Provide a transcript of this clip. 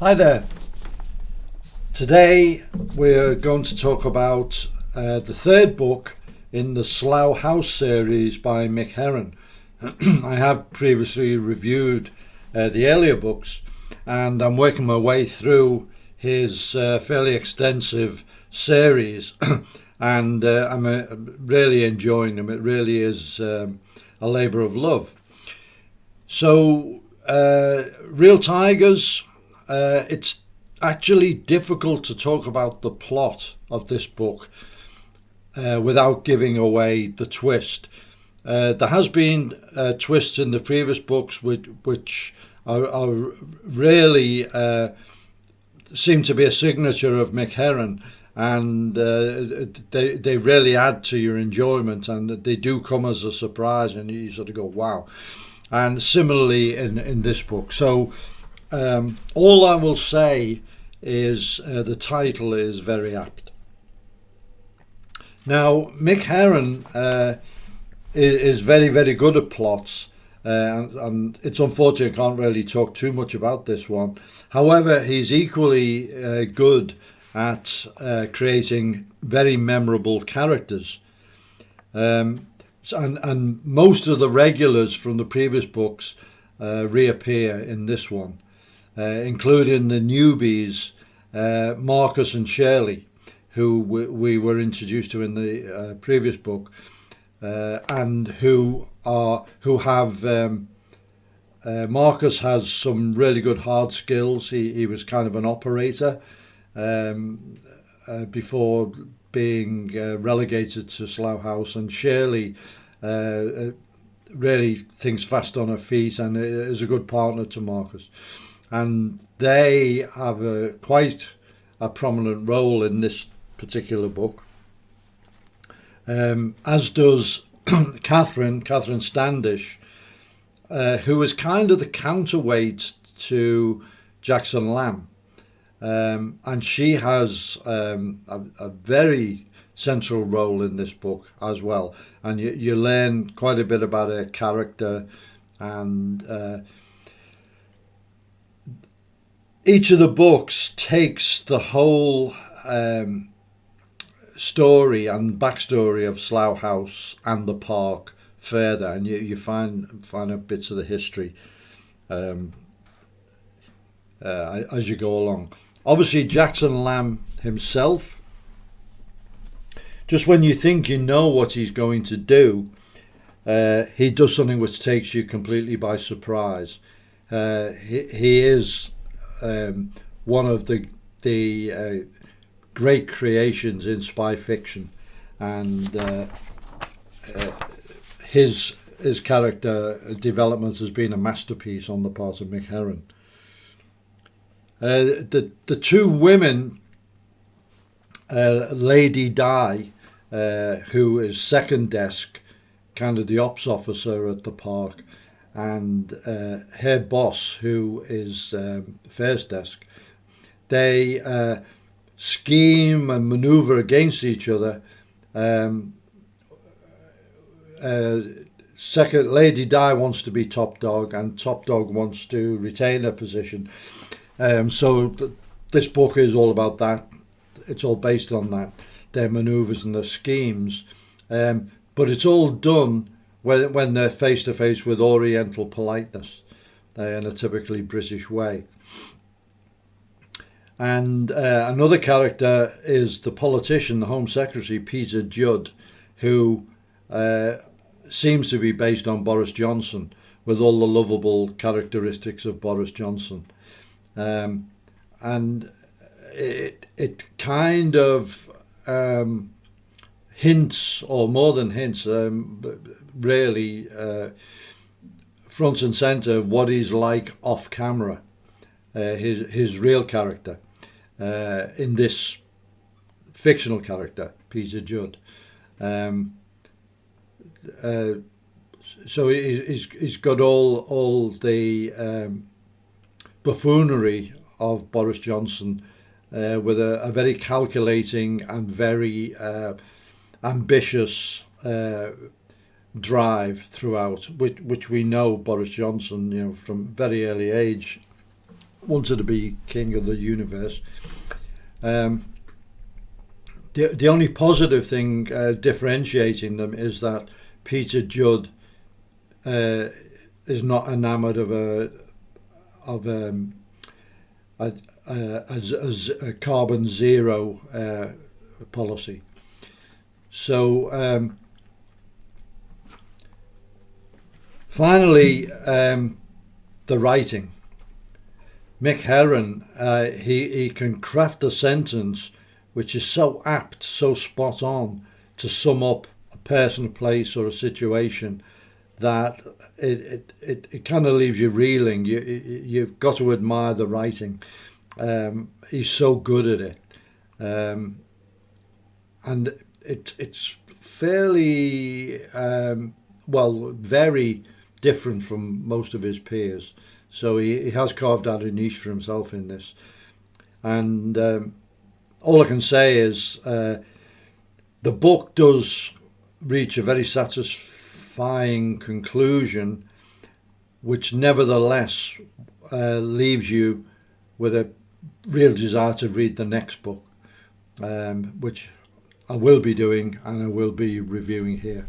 Hi there. Today we're going to talk about the third book in the Slough House series by Mick Herron. I have previously reviewed the earlier books, and I'm working my way through his fairly extensive series and I'm really enjoying them. It really is a labour of love. So, Real Tigers, it's actually difficult to talk about the plot of this book without giving away the twist. There has been twists in the previous books which are really seem to be a signature of Mick Herron, and they really add to your enjoyment, and they do come as a surprise, and you sort of go, wow. And similarly in this book. So all I will say is the title is very apt. Now, Mick Herron is very, very good at plots, and it's unfortunate I can't really talk too much about this one. However, he's equally good at creating very memorable characters. And most of the regulars from the previous books reappear in this one, including the newbies, Marcus and Shirley, who we were introduced to in the previous book, and who have Marcus has some really good hard skills. He was kind of an operator before being relegated to Slough House, and Shirley really thinks fast on her feet and is a good partner to Marcus. And they have quite a prominent role in this particular book, as does Catherine Standish, who is kind of the counterweight to Jackson Lamb. And she has a very central role in this book as well. And you learn quite a bit about her character, and each of the books takes the whole story and backstory of Slough House and the park further, and you find out bits of the history as you go along. Obviously, Jackson Lamb himself, just when you think you know what he's going to do, he does something which takes you completely by surprise. He is one of the great creations in spy fiction, and his character development has been a masterpiece on the part of Mick Herron. The two women, Lady Di, who is second desk, kind of the ops officer at the park, and her boss, who is first desk, they scheme and maneuver against each other. Second, Lady Di wants to be top dog, and top dog wants to retain her position. So this book is all about that. It's all based on that, their manoeuvres and their schemes. But it's all done when they're face to face with Oriental politeness in a typically British way. And another character is the politician, the Home Secretary, Peter Judd, who seems to be based on Boris Johnson, with all the lovable characteristics of Boris Johnson. And it kind of hints, or more than hints, really front and centre of what he's like off camera, his real character in this fictional character, Peter Judd. So he's got all the buffoonery of Boris Johnson, with a very calculating and very ambitious drive throughout, which we know Boris Johnson, from very early age, wanted to be king of the universe. The only positive thing differentiating them is that Peter Judd is not enamoured of a carbon zero policy. So finally, the writing. Mick Herron, he can craft a sentence which is so apt, so spot on to sum up a person, a place, or a situation that it kind of leaves you reeling. You've got to admire the writing. He's so good at it, and it's fairly very different from most of his peers. So he has carved out a niche for himself in this, and all I can say is the book does reach a very satisfying conclusion, which nevertheless leaves you with a real desire to read the next book, which I will be doing and I will be reviewing here.